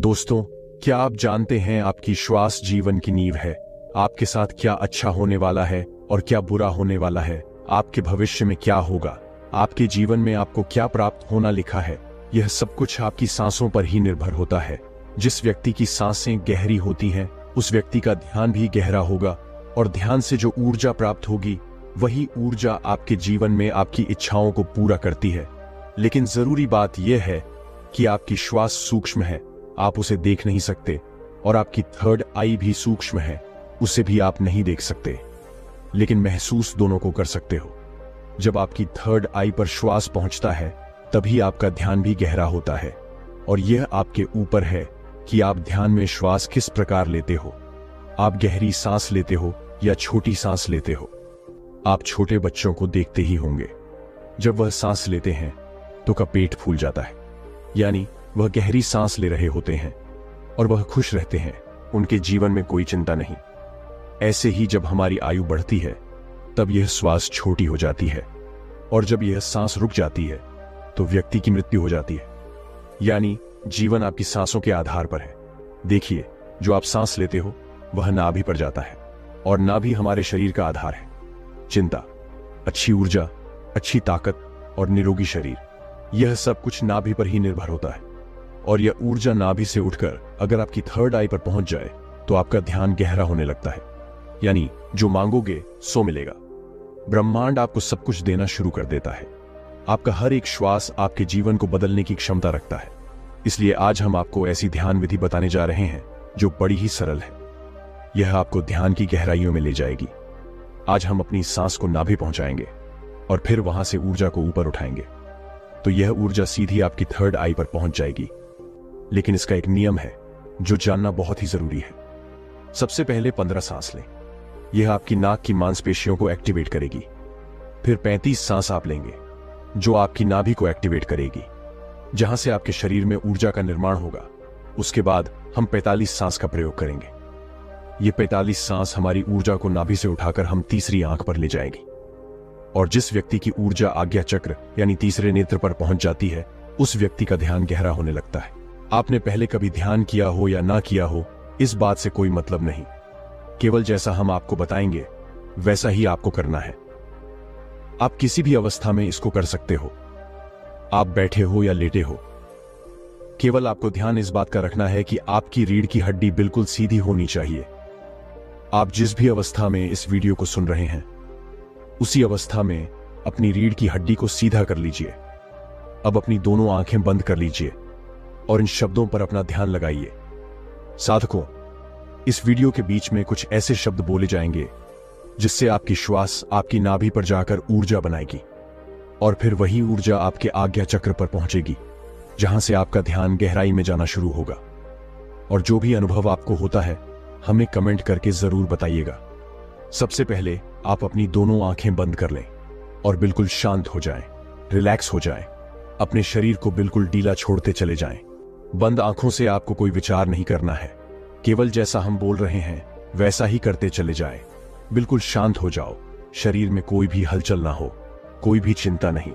दोस्तों, क्या आप जानते हैं आपकी श्वास जीवन की नींव है। आपके साथ क्या अच्छा होने वाला है और क्या बुरा होने वाला है, आपके भविष्य में क्या होगा, आपके जीवन में आपको क्या प्राप्त होना लिखा है, यह सब कुछ आपकी सांसों पर ही निर्भर होता है। जिस व्यक्ति की सांसें गहरी होती हैं, उस व्यक्ति का ध्यान भी गहरा होगा और ध्यान से जो ऊर्जा प्राप्त होगी, वही ऊर्जा आपके जीवन में आपकी इच्छाओं को पूरा करती है। लेकिन जरूरी बात यह है कि आपकी श्वास सूक्ष्म है, आप उसे देख नहीं सकते, और आपकी थर्ड आई भी सूक्ष्म है, उसे भी आप नहीं देख सकते, लेकिन महसूस दोनों को कर सकते हो। जब आपकी थर्ड आई पर श्वास पहुंचता है, तभी आपका ध्यान भी गहरा होता है, और यह आपके ऊपर है कि आप ध्यान में श्वास किस प्रकार लेते हो। आप गहरी सांस लेते हो या छोटी सांस लेते हो। आप छोटे बच्चों को देखते ही होंगे, जब वह सांस लेते हैं तो का पेट फूल जाता है, यानी वह गहरी सांस ले रहे होते हैं और वह खुश रहते हैं, उनके जीवन में कोई चिंता नहीं। ऐसे ही जब हमारी आयु बढ़ती है, तब यह श्वास छोटी हो जाती है, और जब यह सांस रुक जाती है तो व्यक्ति की मृत्यु हो जाती है। यानी जीवन आपकी सांसों के आधार पर है। देखिए, जो आप सांस लेते हो वह नाभि पर जाता है, और नाभि हमारे शरीर का आधार है। चिंता, अच्छी ऊर्जा, अच्छी ताकत और निरोगी शरीर, यह सब कुछ नाभि पर ही निर्भर होता है। और यह ऊर्जा नाभि से उठकर अगर आपकी थर्ड आई पर पहुंच जाए तो आपका ध्यान गहरा होने लगता है, यानी जो मांगोगे सो मिलेगा। ब्रह्मांड आपको सब कुछ देना शुरू कर देता है। आपका हर एक श्वास आपके जीवन को बदलने की क्षमता रखता है। इसलिए आज हम आपको ऐसी ध्यान विधि बताने जा रहे हैं जो बड़ी ही सरल है। यह आपको ध्यान की गहराइयों में ले जाएगी। आज हम अपनी सांस को नाभि पहुंचाएंगे और फिर वहां से ऊर्जा को ऊपर उठाएंगे, तो यह ऊर्जा सीधी आपकी थर्ड आई पर पहुंच जाएगी। लेकिन इसका एक नियम है जो जानना बहुत ही जरूरी है। सबसे पहले 15 सांस लें, यह आपकी नाक की मांसपेशियों को एक्टिवेट करेगी। फिर 35 सांस आप लेंगे, जो आपकी नाभि को एक्टिवेट करेगी, जहां से आपके शरीर में ऊर्जा का निर्माण होगा। उसके बाद हम 45 सांस का प्रयोग करेंगे। ये 45 सांस हमारी ऊर्जा को नाभि से उठाकर हम तीसरी आंख पर ले जाएगी, और जिस व्यक्ति की ऊर्जा आज्ञा चक्र यानी तीसरे नेत्र पर पहुंच जाती है, उस व्यक्ति का ध्यान गहरा होने लगता है। आपने पहले कभी ध्यान किया हो या ना किया हो, इस बात से कोई मतलब नहीं। केवल जैसा हम आपको बताएंगे वैसा ही आपको करना है। आप किसी भी अवस्था में इसको कर सकते हो। आप बैठे हो या लेटे हो, केवल आपको ध्यान इस बात का रखना है कि आपकी रीढ़ की हड्डी बिल्कुल सीधी होनी चाहिए। आप जिस भी अवस्था में इस वीडियो को सुन रहे हैं, उसी अवस्था में अपनी रीढ़ की हड्डी को सीधा कर लीजिए। अब अपनी दोनों आंखें बंद कर लीजिए और इन शब्दों पर अपना ध्यान लगाइए। साधकों, इस वीडियो के बीच में कुछ ऐसे शब्द बोले जाएंगे जिससे आपकी श्वास आपकी नाभि पर जाकर ऊर्जा बनाएगी, और फिर वही ऊर्जा आपके आज्ञा चक्र पर पहुंचेगी, जहां से आपका ध्यान गहराई में जाना शुरू होगा। और जो भी अनुभव आपको होता है, हमें कमेंट करके जरूर बताइएगा। सबसे पहले आप अपनी दोनों आंखें बंद कर लें और बिल्कुल शांत हो जाएं, रिलैक्स हो जाएं। अपने शरीर को बिल्कुल ढीला छोड़ते चले जाएं। बंद आंखों से आपको कोई विचार नहीं करना है, केवल जैसा हम बोल रहे हैं वैसा ही करते चले जाएं। बिल्कुल शांत हो जाओ, शरीर में कोई भी हलचल ना हो, कोई भी चिंता नहीं।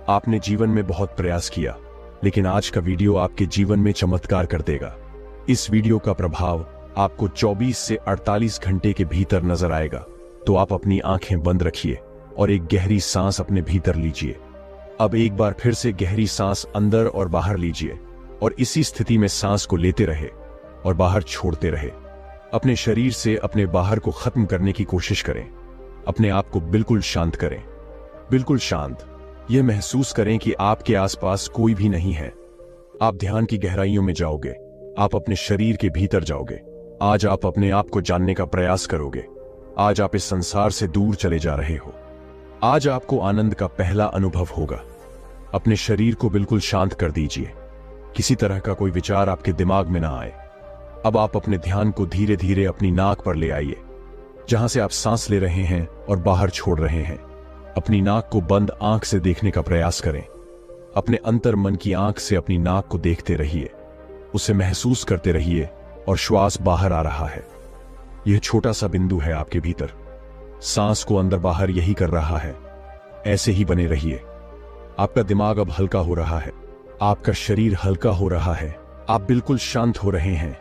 आपने जीवन में बहुत प्रयास किया, लेकिन आज का वीडियो आपके जीवन में चमत्कार कर देगा। इस वीडियो का प्रभाव आपको 24 से 48 घंटे के भीतर नजर आएगा। तो आप अपनी आंखें बंद रखिए और एक गहरी सांस अपने भीतर लीजिए। अब एक बार फिर से गहरी सांस अंदर और बाहर लीजिए, और इसी स्थिति में सांस को लेते रहे और बाहर छोड़ते रहे। अपने शरीर से अपने बाहर को खत्म करने की कोशिश करें। अपने आप को बिल्कुल शांत करें, बिल्कुल शांत। यह महसूस करें कि आपके आसपास कोई भी नहीं है। आप ध्यान की गहराइयों में जाओगे, आप अपने शरीर के भीतर जाओगे। आज आप अपने आप को जानने का प्रयास करोगे। आज आप इस संसार से दूर चले जा रहे हो। आज आपको आनंद का पहला अनुभव होगा। अपने शरीर को बिल्कुल शांत कर दीजिए, किसी तरह का कोई विचार आपके दिमाग में ना आए। अब आप अपने ध्यान को धीरे धीरे अपनी नाक पर ले आइए, जहां से आप सांस ले रहे हैं और बाहर छोड़ रहे हैं। अपनी नाक को बंद आंख से देखने का प्रयास करें। अपने अंतर मन की आंख से अपनी नाक को देखते रहिए, उसे महसूस करते रहिए, और श्वास बाहर आ रहा है। यह छोटा सा बिंदु है आपके भीतर, सांस को अंदर बाहर यही कर रहा है। ऐसे ही बने रहिए। आपका दिमाग अब हल्का हो रहा है, आपका शरीर हल्का हो रहा है, आप बिल्कुल शांत हो रहे हैं,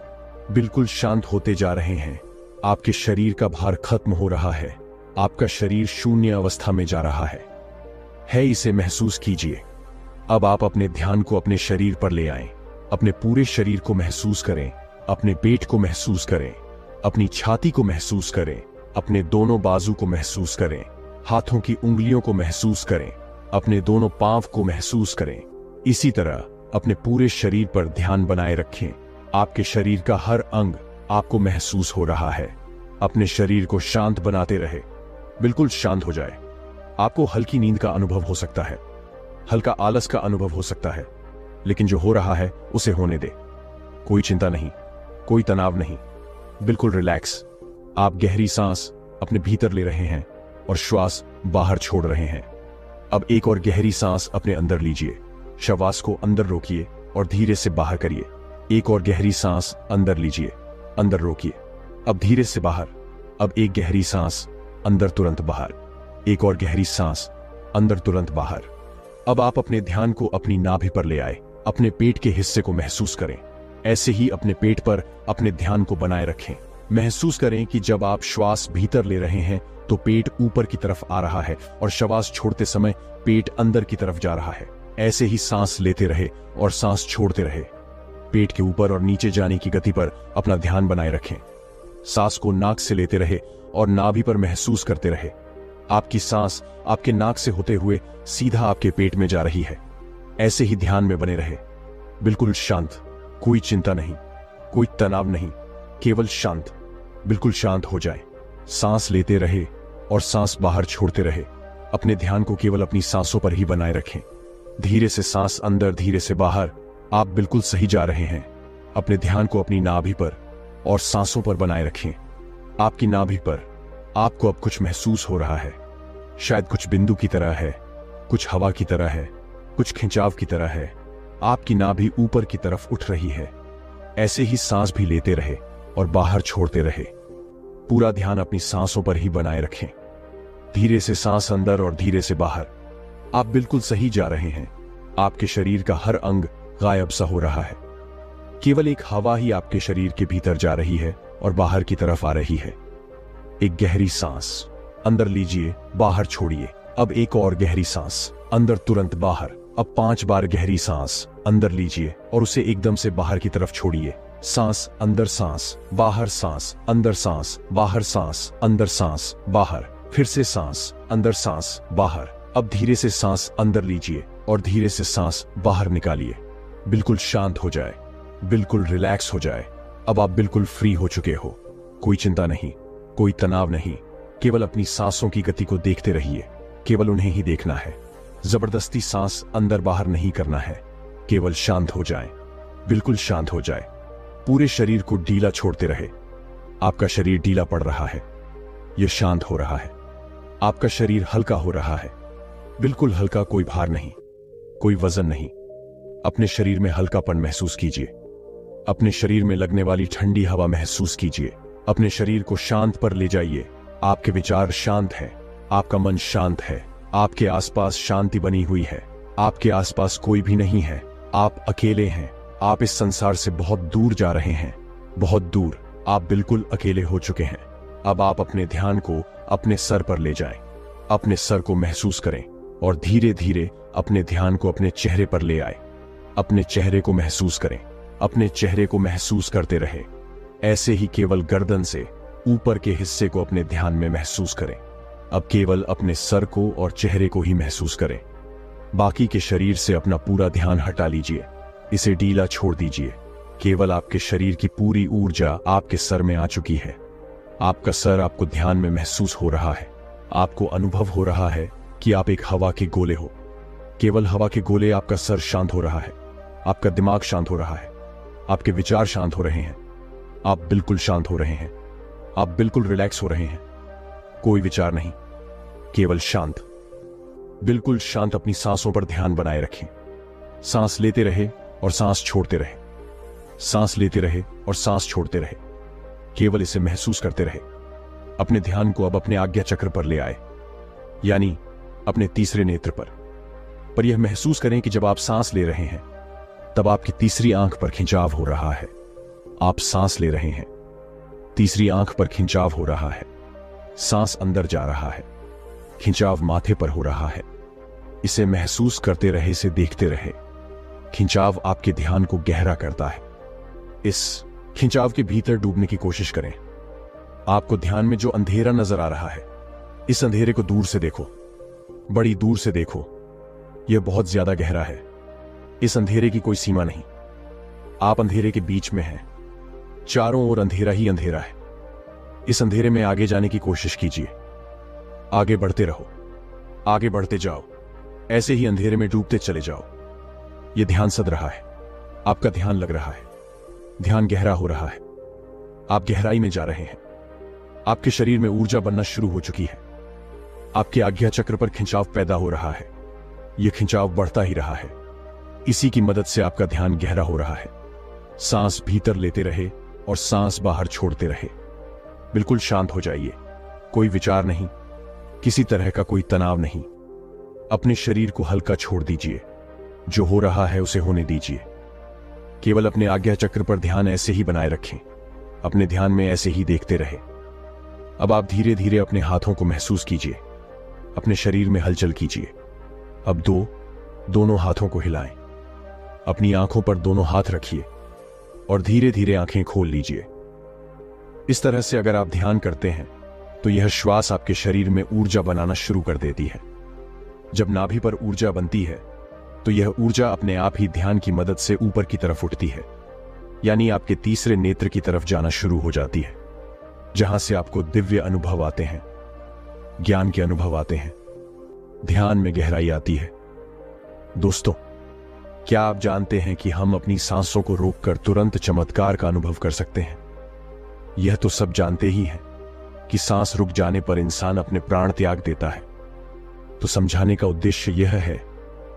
बिल्कुल शांत होते जा रहे हैं। आपके शरीर का भार खत्म हो रहा है, आपका शरीर शून्य अवस्था में जा रहा है। इसे महसूस कीजिए। अब आप अपने ध्यान को अपने शरीर पर ले आएं। अपने पूरे शरीर को महसूस करें, अपने पेट को महसूस करें, अपनी छाती को महसूस करें, अपने दोनों बाजू को महसूस करें, हाथों की उंगलियों को महसूस करें, अपने दोनों पांव को महसूस करें। इसी तरह अपने पूरे शरीर पर ध्यान बनाए रखें। आपके शरीर का हर अंग आपको महसूस हो रहा है। अपने शरीर को शांत बनाते रहे, बिल्कुल शांत हो जाए। आपको हल्की नींद का अनुभव हो सकता है, हल्का आलस का अनुभव हो सकता है, लेकिन जो हो रहा है उसे होने दे। कोई चिंता नहीं, कोई तनाव नहीं, बिल्कुल रिलैक्स। आप गहरी सांस अपने भीतर ले रहे हैं और श्वास बाहर छोड़ रहे हैं। अब एक और गहरी सांस अपने अंदर लीजिए। श्वास को अंदर रोकिए और धीरे से बाहर करिए। एक और गहरी सांस अंदर लीजिए, अंदर रोकिए, अब धीरे से बाहर। अब एक गहरी सांस अंदर, तुरंत बाहर। एक और गहरी सांस अंदर, तुरंत बाहर। अब आप अपने ध्यान को अपनी नाभि पर ले आए। अपने पेट के हिस्से को महसूस करें। ऐसे ही अपने पेट पर अपने ध्यान को बनाए रखें। महसूस करें कि जब आप श्वास भीतर ले रहे हैं तो पेट ऊपर की तरफ आ रहा है और श्वास छोड़ते समय पेट अंदर की तरफ जा रहा है। ऐसे ही सांस लेते रहे और सांस छोड़ते रहे। पेट के ऊपर और नीचे जाने की गति पर अपना ध्यान बनाए रखें। सांस को नाक से लेते रहे और नाभि पर महसूस करते रहे। आपकी सांस आपके नाक से होते हुए सीधा आपके पेट में जा रही है। ऐसे ही ध्यान में बने रहे, बिल्कुल शांत, कोई चिंता नहीं, कोई तनाव नहीं, केवल शांत, बिल्कुल शांत हो जाए। सांस लेते रहे और सांस बाहर छोड़ते रहे। अपने ध्यान को केवल अपनी सांसों पर ही बनाए रखें। धीरे से सांस अंदर, धीरे से बाहर। आप बिल्कुल सही जा रहे हैं। अपने ध्यान को अपनी नाभि पर और सांसों पर बनाए रखें। आपकी नाभि पर आपको अब कुछ महसूस हो रहा है। शायद कुछ बिंदु की तरह है, कुछ हवा की तरह है, कुछ खिंचाव की तरह है। आपकी नाभि ऊपर की तरफ उठ रही है। ऐसे ही सांस भी लेते रहे और बाहर छोड़ते रहे। पूरा ध्यान अपनी सांसों पर ही बनाए रखें। धीरे से सांस अंदर और धीरे से बाहर। आप बिल्कुल सही जा रहे हैं। आपके शरीर का हर अंग गायब सा हो रहा है। केवल एक हवा ही आपके शरीर के भीतर जा रही है और बाहर की तरफ आ रही है। एक गहरी सांस अंदर लीजिए, बाहर छोड़िए। अब एक और गहरी सांस अंदर, तुरंत बाहर। अब 5 बार गहरी सांस अंदर लीजिए और उसे एकदम से बाहर की तरफ छोड़िए। सांस अंदर, सांस बाहर, सांस अंदर, सांस बाहर, सांस अंदर, सांस बाहर। फिर से सांस अंदर, सांस बाहर। अब धीरे से सांस अंदर लीजिए और धीरे से सांस बाहर निकालिए। बिल्कुल शांत हो जाए, बिल्कुल रिलैक्स हो जाए। अब आप बिल्कुल फ्री हो चुके हो। कोई चिंता नहीं, कोई तनाव नहीं। केवल अपनी सांसों की गति को देखते रहिए। केवल उन्हें ही देखना है। जबरदस्ती सांस अंदर बाहर नहीं करना है। केवल शांत हो जाए, बिल्कुल शांत हो जाए। पूरे शरीर को ढीला छोड़ते रहे। आपका शरीर ढीला पड़ रहा है, यह शांत हो रहा है। आपका शरीर हल्का हो रहा है, बिल्कुल हल्का, कोई भार नहीं, कोई वजन नहीं। अपने शरीर में हल्कापन महसूस कीजिए। अपने शरीर में लगने वाली ठंडी हवा महसूस कीजिए। अपने शरीर को शांत पर ले जाइए। आपके विचार शांत हैं, आपका मन शांत है। आपके आसपास शांति बनी हुई है। आपके आसपास कोई भी नहीं है। आप अकेले हैं। आप इस संसार से बहुत दूर जा रहे हैं, बहुत दूर। आप बिल्कुल अकेले हो चुके हैं। अब आप अपने ध्यान को अपने सर पर ले जाएं। अपने सर को महसूस करें और धीरे धीरे अपने ध्यान को अपने चेहरे पर ले आए। अपने चेहरे को महसूस करें। अपने चेहरे को महसूस करते रहे। ऐसे ही केवल गर्दन से ऊपर के हिस्से को अपने ध्यान में महसूस करें। अब केवल अपने सर को और चेहरे को ही महसूस करें। बाकी के शरीर से अपना पूरा ध्यान हटा लीजिए। इसे ढीला छोड़ दीजिए। केवल आपके शरीर की पूरी ऊर्जा आपके सर में आ चुकी है। आपका सर आपको ध्यान में महसूस हो रहा है। आपको अनुभव हो रहा है कि आप एक हवा के गोले हो। केवल हवा के गोले। आपका सर शांत हो रहा है। आपका दिमाग शांत हो रहा है। आपके विचार शांत हो रहे हैं। आप बिल्कुल शांत हो रहे हैं। आप बिल्कुल रिलैक्स हो रहे हैं। कोई विचार नहीं, केवल शांत, बिल्कुल शांत। अपनी सांसों पर ध्यान बनाए रखें। सांस लेते रहे और सांस छोड़ते रहे। सांस लेते रहे और सांस छोड़ते रहे। केवल इसे महसूस करते रहे। अपने ध्यान को अब अपने आज्ञा चक्र पर ले आए, यानी अपने तीसरे नेत्र पर यह महसूस करें कि जब आप सांस ले रहे हैं तब आपकी तीसरी आंख पर खिंचाव हो रहा है। आप सांस ले रहे हैं, तीसरी आंख पर खिंचाव हो रहा है, सांस अंदर जा रहा है, खिंचाव माथे पर हो रहा है। इसे महसूस करते रहे, इसे देखते रहे। खिंचाव आपके ध्यान को गहरा करता है। इस खिंचाव के भीतर डूबने की कोशिश करें। आपको ध्यान में जो अंधेरा नजर आ रहा है, इस अंधेरे को दूर से देखो, बड़ी दूर से देखो। यह बहुत ज्यादा गहरा है। इस अंधेरे की कोई सीमा नहीं। आप अंधेरे के बीच में हैं, चारों ओर अंधेरा ही अंधेरा है। इस अंधेरे में आगे जाने की कोशिश कीजिए। आगे बढ़ते रहो, आगे बढ़ते जाओ, ऐसे ही अंधेरे में डूबते चले जाओ। यह ध्यान सद रहा है, आपका ध्यान लग रहा है, ध्यान गहरा हो रहा है। आप गहराई में जा रहे हैं। आपके शरीर में ऊर्जा बनना शुरू हो चुकी है। आपके आज्ञा चक्र पर खिंचाव पैदा हो रहा है। यह खिंचाव बढ़ता ही रहा है। इसी की मदद से आपका ध्यान गहरा हो रहा है। सांस भीतर लेते रहे और सांस बाहर छोड़ते रहे। बिल्कुल शांत हो जाइए। कोई विचार नहीं, किसी तरह का कोई तनाव नहीं। अपने शरीर को हल्का छोड़ दीजिए। जो हो रहा है उसे होने दीजिए। केवल अपने आज्ञा चक्र पर ध्यान ऐसे ही बनाए रखें। अपने ध्यान में ऐसे ही देखते रहे। अब आप धीरे धीरे अपने हाथों को महसूस कीजिए। अपने शरीर में हलचल कीजिए। अब दोनों हाथों को हिलाएं। अपनी आंखों पर दोनों हाथ रखिए और धीरे धीरे आंखें खोल लीजिए। इस तरह से अगर आप ध्यान करते हैं तो यह श्वास आपके शरीर में ऊर्जा बनाना शुरू कर देती है। जब नाभि पर ऊर्जा बनती है तो यह ऊर्जा अपने आप ही ध्यान की मदद से ऊपर की तरफ उठती है, यानी आपके तीसरे नेत्र की तरफ जाना शुरू हो जाती है, जहां से आपको दिव्य अनुभव आते हैं, ज्ञान के अनुभव आते हैं, ध्यान में गहराई आती है। दोस्तों, क्या आप जानते हैं कि हम अपनी सांसों को रोककर तुरंत चमत्कार का अनुभव कर सकते हैं? यह तो सब जानते ही हैं कि सांस रुक जाने पर इंसान अपने प्राण त्याग देता है। तो समझाने का उद्देश्य यह है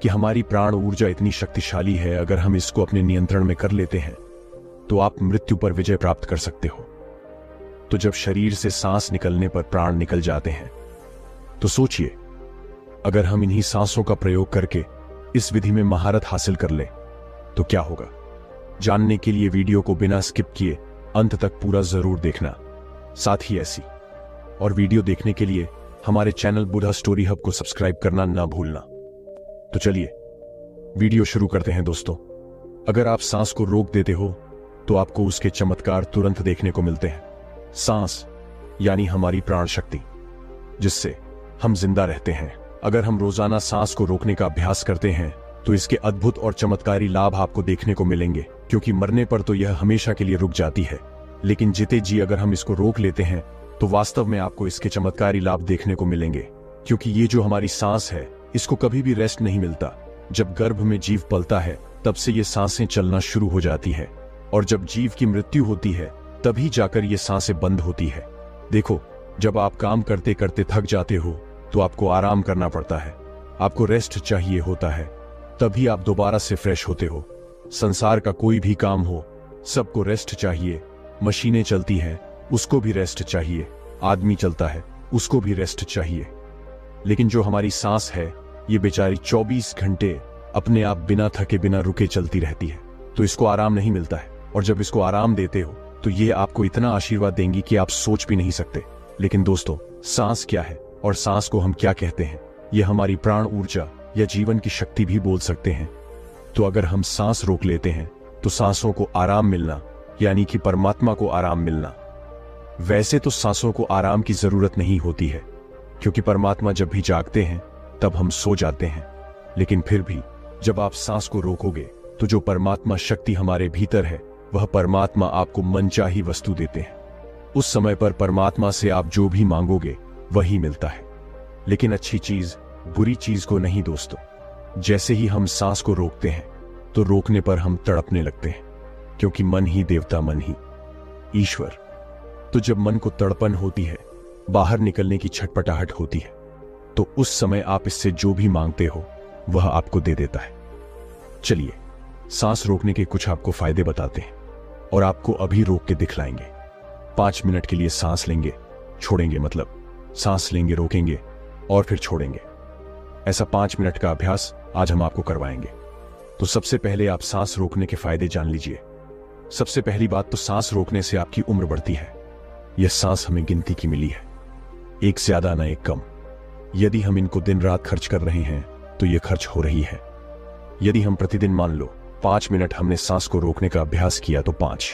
कि हमारी प्राण ऊर्जा इतनी शक्तिशाली है, अगर हम इसको अपने नियंत्रण में कर लेते हैं तो आप मृत्यु पर विजय प्राप्त कर सकते हो। तो जब शरीर से सांस निकलने पर प्राण निकल जाते हैं तो सोचिए, अगर हम इन्हीं सांसों का प्रयोग करके इस विधि में महारत हासिल कर लें तो क्या होगा। जानने के लिए वीडियो को बिना स्किप किए अंत तक पूरा जरूर देखना। साथ ही ऐसी और वीडियो देखने के लिए हमारे चैनल बुधा स्टोरी हब को सब्सक्राइब करना ना भूलना। तो चलिए वीडियो शुरू करते हैं। दोस्तों, अगर आप सांस को रोक देते हो तो आपको उसके चमत्कार तुरंत देखने को मिलते हैं। सांस यानी हमारी प्राण शक्ति, जिससे हम जिंदा रहते हैं। अगर हम रोजाना सांस को रोकने का अभ्यास करते हैं तो इसके अद्भुत और चमत्कारी लाभ आपको देखने को मिलेंगे, क्योंकि मरने पर तो यह हमेशा के लिए रुक जाती है, लेकिन जीते जी अगर हम इसको रोक लेते हैं तो वास्तव में आपको इसके चमत्कारी लाभ देखने को मिलेंगे। क्योंकि ये जो हमारी सांस है, इसको कभी भी रेस्ट नहीं मिलता। जब गर्भ में जीव पलता है तब से ये सांसें चलना शुरू हो जाती है, और जब जीव की मृत्यु होती है तभी जाकर ये सांसें बंद होती है। देखो, जब आप काम करते करते थक जाते हो तो आपको आराम करना पड़ता है, आपको रेस्ट चाहिए होता है, तभी आप दोबारा से फ्रेश होते हो। संसार का कोई भी काम हो, सबको रेस्ट चाहिए। मशीनें चलती हैं, उसको भी रेस्ट चाहिए। आदमी चलता है, उसको भी रेस्ट चाहिए। लेकिन जो हमारी सांस है, ये बेचारी 24 घंटे अपने आप बिना थके बिना रुके चलती रहती है, तो इसको आराम नहीं मिलता है। और जब इसको आराम देते हो तो ये आपको इतना आशीर्वाद देंगी कि आप सोच भी नहीं सकते। लेकिन दोस्तों, सांस क्या है और सांस को हम क्या कहते हैं? ये हमारी प्राण ऊर्जा या जीवन की शक्ति भी बोल सकते हैं। तो अगर हम सांस रोक लेते हैं तो सांसों को आराम मिलना, यानी कि परमात्मा को आराम मिलना। वैसे तो सांसों को आराम की जरूरत नहीं होती है, क्योंकि परमात्मा जब भी जागते हैं तब हम सो जाते हैं। लेकिन फिर भी जब आप सांस को रोकोगे तो जो परमात्मा शक्ति हमारे भीतर है, वह परमात्मा आपको मनचाही वस्तु देते हैं। उस समय पर परमात्मा से आप जो भी मांगोगे वही मिलता है। लेकिन अच्छी चीज बुरी चीज को नहीं दोस्तों। जैसे ही हम सांस को रोकते हैं तो रोकने पर हम तड़पने लगते हैं, क्योंकि मन ही देवता, मन ही ईश्वर। तो जब मन को तड़पन होती है, बाहर निकलने की छटपटाहट होती है, तो उस समय आप इससे जो भी मांगते हो वह आपको दे देता है। चलिए सांस रोकने के कुछ आपको फायदे बताते हैं और आपको अभी रोक के दिखलाएंगे। 5 मिनट के लिए सांस लेंगे, छोड़ेंगे, मतलब सांस लेंगे, रोकेंगे और फिर छोड़ेंगे। ऐसा 5 मिनट का अभ्यास आज हम आपको करवाएंगे। तो सबसे पहले आप सांस रोकने के फायदे जान लीजिए। सबसे पहली बात तो सांस रोकने से आपकी उम्र बढ़ती है। यह सांस हमें गिनती की मिली है, एक ज्यादा ना एक कम। यदि हम इनको दिन रात खर्च कर रहे हैं तो यह खर्च हो रही है। यदि हम प्रतिदिन मान लो 5 मिनट हमने सांस को रोकने का अभ्यास किया तो 5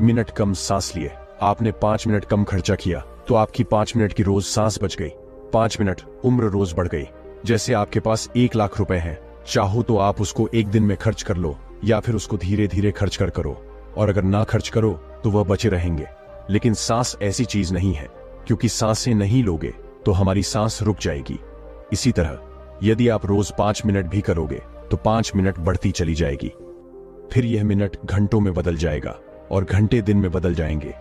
मिनट कम सांस लिए, आपने 5 मिनट कम खर्चा किया तो आपकी 5 मिनट की रोज सांस बच गई। 5 मिनट उम्र रोज बढ़ गई। जैसे आपके पास 1 लाख रुपए हैं, चाहो तो आप उसको एक दिन में खर्च कर लो या फिर उसको धीरे धीरे खर्च कर करो, और अगर ना खर्च करो तो वह बचे रहेंगे। लेकिन सांस ऐसी चीज नहीं है, क्योंकि सांसें नहीं लोगे तो हमारी सांस रुक जाएगी। इसी तरह यदि आप रोज 5 मिनट भी करोगे तो 5 मिनट बढ़ती चली जाएगी, फिर यह मिनट घंटों में बदल जाएगा और घंटे दिन में बदल जाएंगे।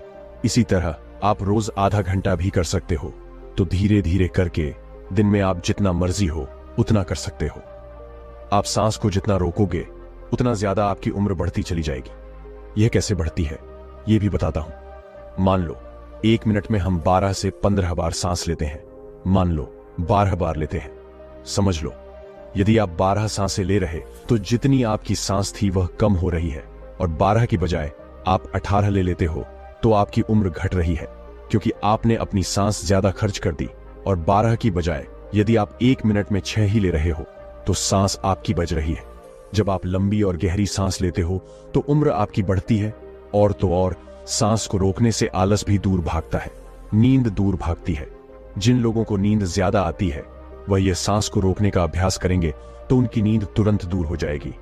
इसी तरह आप रोज आधा घंटा भी कर सकते हो, तो धीरे धीरे करके दिन में आप जितना मर्जी हो उतना कर सकते हो। आप सांस को जितना रोकोगे उतना ज्यादा आपकी उम्र बढ़ती चली जाएगी। यह कैसे बढ़ती है यह भी बताता हूं। मान लो 1 मिनट में हम 12 से 15 बार सांस लेते हैं। मान लो 12 बार लेते हैं। समझ लो यदि आप 12 सांसें ले रहे तो जितनी आपकी सांस थी वह कम हो रही है, और 12 की बजाय आप 18 ले लेते हो तो आपकी उम्र घट रही है, क्योंकि आपने अपनी सांस ज्यादा खर्च कर दी। और 12 की बजाय यदि आप 1 मिनट में 6 ही ले रहे हो तो सांस आपकी बच रही है। जब आप लंबी और गहरी सांस लेते हो तो उम्र आपकी बढ़ती है, और तो और सांस को रोकने से आलस भी दूर भागता है, नींद दूर भागती है। जिन लोगों को नींद ज्यादा आती है वह यह सांस को रोकने का अभ्यास करेंगे तो उनकी नींद तुरंत दूर हो जाएगी।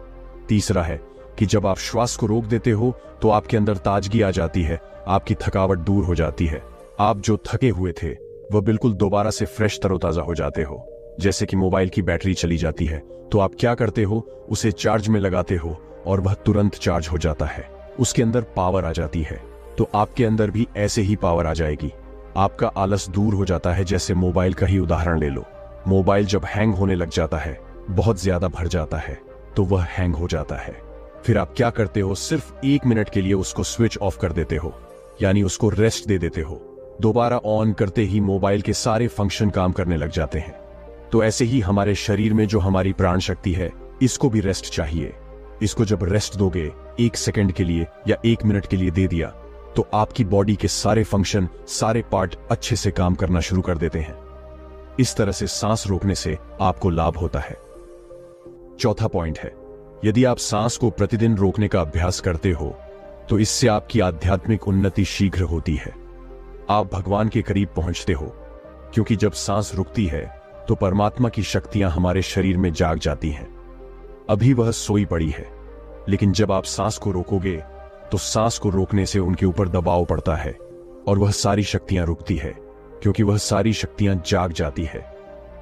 तीसरा है कि जब आप श्वास को रोक देते हो तो आपके अंदर ताजगी आ जाती है, आपकी थकावट दूर हो जाती है। आप जो थके हुए थे वह बिल्कुल दोबारा से फ्रेश तरोताजा हो जाते हो। जैसे कि मोबाइल की बैटरी चली जाती है तो आप क्या करते हो, उसे चार्ज में लगाते हो और वह तुरंत चार्ज हो जाता है, उसके अंदर पावर आ जाती है। तो आपके अंदर भी ऐसे ही पावर आ जाएगी, आपका आलस दूर हो जाता है। जैसे मोबाइल का ही उदाहरण ले लो। मोबाइल जब हैंग होने लग जाता है, बहुत ज्यादा भर जाता है, तो वह हैंग हो जाता है। फिर आप क्या करते हो, सिर्फ 1 मिनट के लिए उसको स्विच ऑफ कर देते हो, यानी उसको रेस्ट दे देते हो। दोबारा ऑन करते ही मोबाइल के सारे फंक्शन काम करने लग जाते हैं। तो ऐसे ही हमारे शरीर में जो हमारी प्राण शक्ति है, इसको भी रेस्ट चाहिए। इसको जब रेस्ट दोगे 1 सेकंड के लिए या 1 मिनट के लिए दे दिया, तो आपकी बॉडी के सारे फंक्शन, सारे पार्ट अच्छे से काम करना शुरू कर देते हैं। इस तरह से सांस रोकने से आपको लाभ होता है। चौथा पॉइंट है, यदि आप सांस को प्रतिदिन रोकने का अभ्यास करते हो तो इससे आपकी आध्यात्मिक उन्नति शीघ्र होती है। आप भगवान के करीब पहुंचते हो, क्योंकि जब सांस रुकती है तो परमात्मा की शक्तियां हमारे शरीर में जाग जाती हैं। अभी वह सोई पड़ी है, लेकिन जब आप सांस को रोकोगे तो सांस को रोकने से उनके ऊपर दबाव पड़ता है और वह सारी शक्तियां रुकती है, क्योंकि वह सारी शक्तियां जाग जाती है।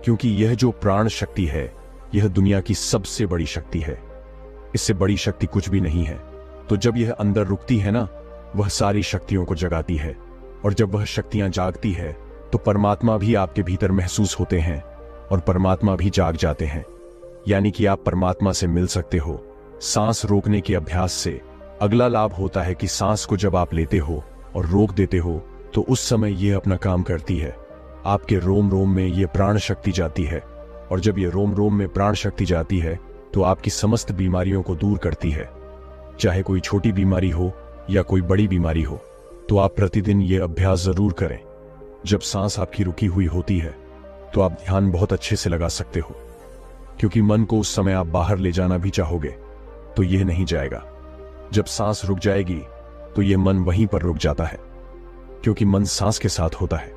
क्योंकि यह जो प्राण शक्ति है, यह दुनिया की सबसे बड़ी शक्ति है। इससे बड़ी शक्ति कुछ भी नहीं है। तो जब यह अंदर रुकती है ना, वह सारी शक्तियों को जगाती है, और जब वह शक्तियां जागती है तो परमात्मा भी आपके भीतर महसूस होते हैं और परमात्मा भी जाग जाते हैं। यानी कि आप परमात्मा से मिल सकते हो। सांस रोकने के अभ्यास से अगला लाभ होता है कि सांस को जब आप लेते हो और रोक देते हो तो उस समय यह अपना काम करती है। आपके रोम रोम में यह प्राण शक्ति जाती है, और जब यह रोम रोम में प्राण शक्ति जाती है तो आपकी समस्त बीमारियों को दूर करती है। चाहे कोई छोटी बीमारी हो या कोई बड़ी बीमारी हो, तो आप प्रतिदिन यह अभ्यास जरूर करें। जब सांस आपकी रुकी हुई होती है तो आप ध्यान बहुत अच्छे से लगा सकते हो, क्योंकि मन को उस समय आप बाहर ले जाना भी चाहोगे तो यह नहीं जाएगा। जब सांस रुक जाएगी तो यह मन वहीं पर रुक जाता है, क्योंकि मन सांस के साथ होता है।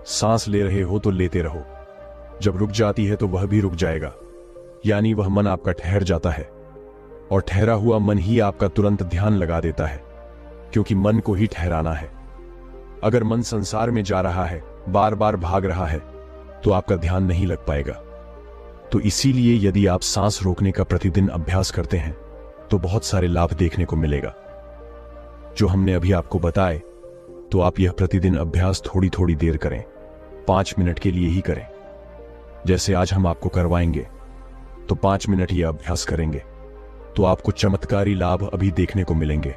सांस ले रहे हो तो लेते रहो, जब रुक जाती है तो वह भी रुक जाएगा, यानी वह मन आपका ठहर जाता है, और ठहरा हुआ मन ही आपका तुरंत ध्यान लगा देता है, क्योंकि मन को ही ठहराना है। अगर मन संसार में जा रहा है, बार बार भाग रहा है, तो आपका ध्यान नहीं लग पाएगा। तो इसीलिए यदि आप सांस रोकने का प्रतिदिन अभ्यास करते हैं तो बहुत सारे लाभ देखने को मिलेगा जो हमने अभी आपको बताए। तो आप यह प्रतिदिन अभ्यास थोड़ी थोड़ी देर करें, 5 मिनट के लिए ही करें। जैसे आज हम आपको करवाएंगे तो 5 मिनट यह अभ्यास करेंगे तो आपको चमत्कारी लाभ अभी देखने को मिलेंगे।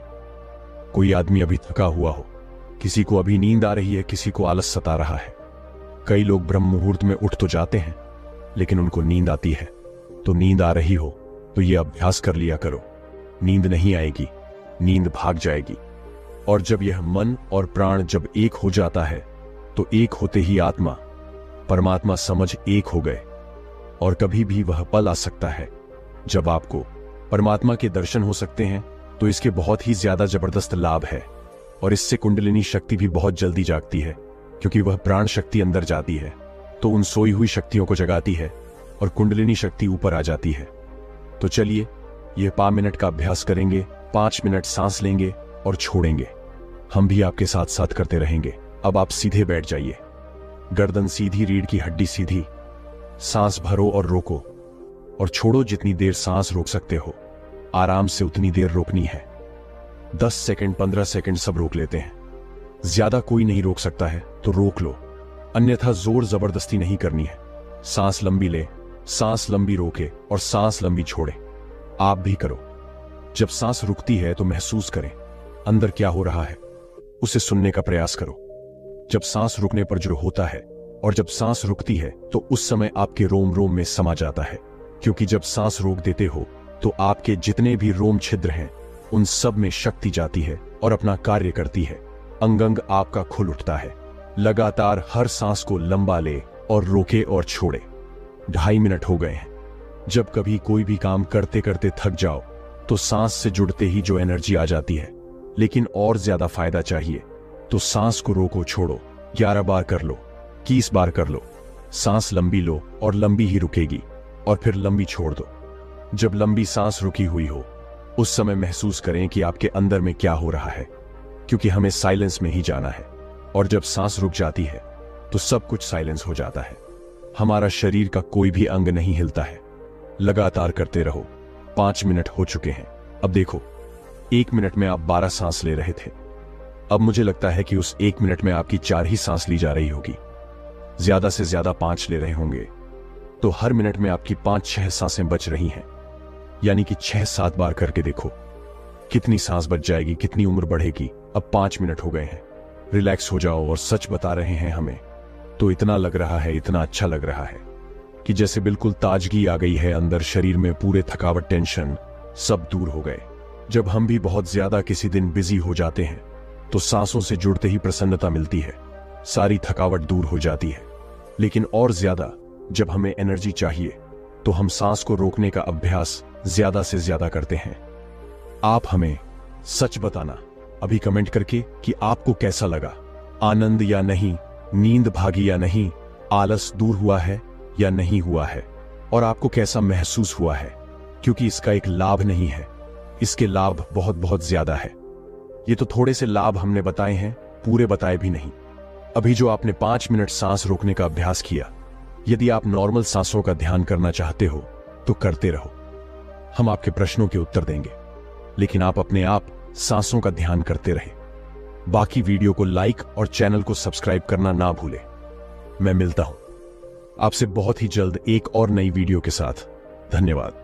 कोई आदमी अभी थका हुआ हो, किसी को अभी नींद आ रही है, किसी को आलस सता रहा है। कई लोग ब्रह्म मुहूर्त में उठ तो जाते हैं, लेकिन उनको नींद आती है। तो नींद आ रही हो तो ये अभ्यास कर लिया करो। नींद नहीं आएगी, नींद भाग जाएगी। और जब यह मन और प्राण जब एक हो जाता है तो एक होते ही आत्मा परमात्मा समझ एक हो गए। और कभी भी वह पल आ सकता है जब आपको परमात्मा के दर्शन हो सकते हैं। तो इसके बहुत ही ज्यादा जबरदस्त लाभ है और इससे कुंडलिनी शक्ति भी बहुत जल्दी जागती है, क्योंकि वह प्राण शक्ति अंदर जाती है तो उन सोई हुई शक्तियों को जगाती है और कुंडलिनी शक्ति ऊपर आ जाती है। तो चलिए यह 5 मिनट का अभ्यास करेंगे। 5 मिनट सांस लेंगे और छोड़ेंगे। हम भी आपके साथ साथ करते रहेंगे। अब आप सीधे बैठ जाइए, गर्दन सीधी, रीढ़ की हड्डी सीधी। सांस भरो और रोको और छोड़ो। जितनी देर सांस रोक सकते हो आराम से उतनी देर रोकनी है। 10 सेकंड, 15 सेकंड सब रोक लेते हैं। ज्यादा कोई नहीं रोक सकता है तो रोक लो, अन्यथा जोर जबरदस्ती नहीं करनी है। सांस लंबी ले, सांस लंबी रोके और सांस लंबी छोड़े। आप भी करो। जब सांस रुकती है तो महसूस करें अंदर क्या हो रहा है, उसे सुनने का प्रयास करो। जब सांस रुकने पर जो होता है और जब सांस रुकती है तो उस समय आपके रोम रोम में समा जाता है, क्योंकि जब सांस रोक देते हो तो आपके जितने भी रोम छिद्र हैं उन सब में शक्ति जाती है और अपना कार्य करती है। अंग अंग आपका खुल उठता है। लगातार हर सांस को लंबा ले और रोके और छोड़े। 2.5 मिनट हो गए हैं। जब कभी कोई भी काम करते करते थक जाओ तो सांस से जुड़ते ही जो एनर्जी आ जाती है, लेकिन और ज्यादा फायदा चाहिए तो सांस को रोको, छोड़ो। 11 बार कर लो, 21 बार कर लो। सांस लंबी लो और लंबी ही रुकेगी और फिर लंबी छोड़ दो। जब लंबी सांस रुकी हुई हो उस समय महसूस करें कि आपके अंदर में क्या हो रहा है, क्योंकि हमें साइलेंस में ही जाना है। और जब सांस रुक जाती है तो सब कुछ साइलेंस हो जाता है। हमारा शरीर का कोई भी अंग नहीं हिलता है। लगातार करते रहो। 5 मिनट हो चुके हैं। अब देखो, 1 मिनट में आप 12 सांस ले रहे थे। अब मुझे लगता है कि उस 1 मिनट में आपकी 4 ही सांस ली जा रही होगी। ज्यादा से ज्यादा 5 ले रहे होंगे, तो हर मिनट में आपकी 5-6 सांसें बच रही हैं। यानी कि 6-7 बार करके देखो कितनी सांस बच जाएगी, कितनी उम्र बढ़ेगी। अब 5 मिनट हो गए हैं। रिलैक्स हो जाओ। और सच बता रहे हैं हमें तो इतना लग रहा है, इतना अच्छा लग रहा है कि जैसे बिल्कुल ताजगी आ गई है अंदर। शरीर में पूरे थकावट, टेंशन सब दूर हो गए। जब हम भी बहुत ज्यादा किसी दिन बिजी हो जाते हैं तो सांसों से जुड़ते ही प्रसन्नता मिलती है, सारी थकावट दूर हो जाती है। लेकिन और ज्यादा जब हमें एनर्जी चाहिए तो हम सांस को रोकने का अभ्यास ज्यादा से ज्यादा करते हैं। आप हमें सच बताना अभी कमेंट करके कि आपको कैसा लगा। आनंद या नहीं, नींद भागी या नहीं, आलस दूर हुआ है या नहीं हुआ है, और आपको कैसा महसूस हुआ है। क्योंकि इसका एक लाभ नहीं है, इसके लाभ बहुत बहुत ज्यादा है। ये तो थोड़े से लाभ हमने बताए हैं, पूरे बताए भी नहीं। अभी जो आपने 5 मिनट सांस रोकने का अभ्यास किया, यदि आप नॉर्मल सांसों का ध्यान करना चाहते हो तो करते रहो। हम आपके प्रश्नों के उत्तर देंगे, लेकिन आप अपने आप सांसों का ध्यान करते रहे। बाकी वीडियो को लाइक और चैनल को सब्सक्राइब करना ना भूलें। मैं मिलता हूं आपसे बहुत ही जल्द एक और नई वीडियो के साथ। धन्यवाद।